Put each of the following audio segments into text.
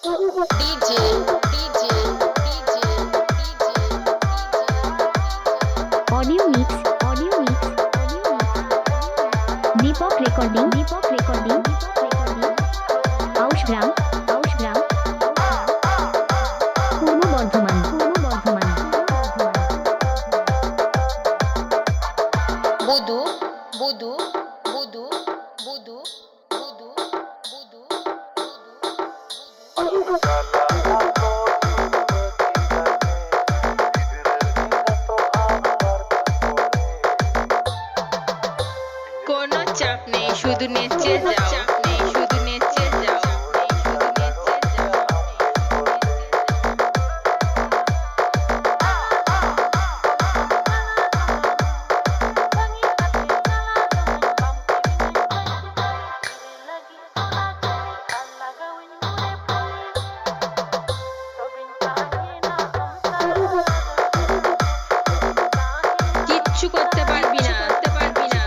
DJ, DJ, DJ, Audio mix, audio mix, audio mix. Deepak recording, Deepak recording, Deepak recording. Aushgram, Aushgram, পূর্ব বর্ধমান, পূর্ব Bardhaman, Budu, Budu, Budu, Budu, Budu, Budu, কোনো চাপ নেই শুধু নেচে যাও চাপ নেই শুধু নেচে যাও কিচ্ছু করতে পারবি না করতে পারবি না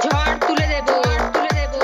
ঝড় তুলে দেবো তুলে দেবো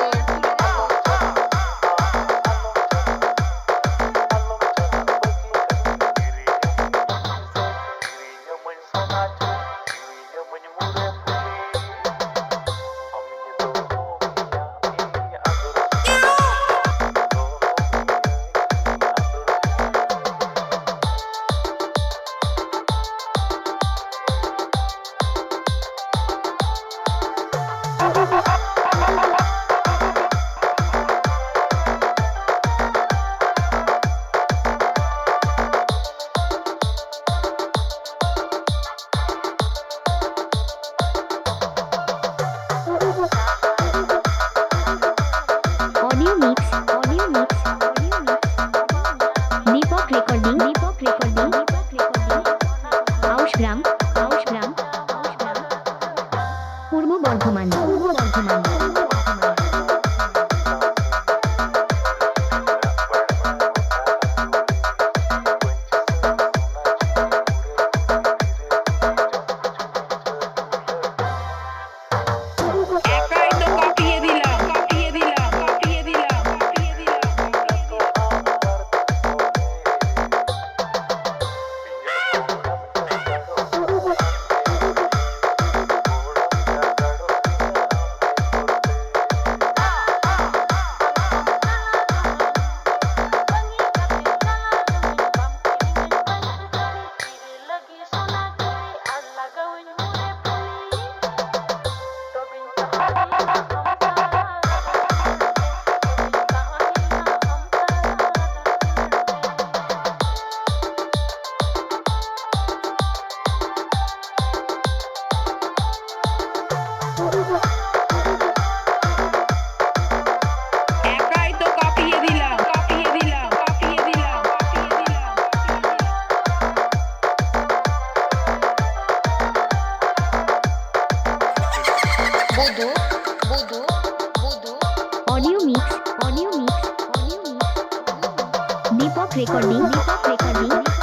audio mix, audio mix, audio mix. Deepak recording, Deepak recording, Deepak recording. Aushgram, Aushgram, Aushgram. পূর্ব বর্ধমান, পূর্ব বর্ধমান, পূর্ব বর্ধমান। একাই তো কাঁপিয়ে দিলাম কাঁপিয়ে দিলাম কাঁপিয়ে দিলাম কাঁপিয়ে দিলাম একাই তো কাঁপিয়ে দিলাম কাঁপিয়ে দিলাম কাঁপিয়ে দিলাম কাঁপিয়ে দিলাম বুদু বুদু বুদু Audio mix, audio mix, audio mix. Deepak recording, Deepak recording, Deepak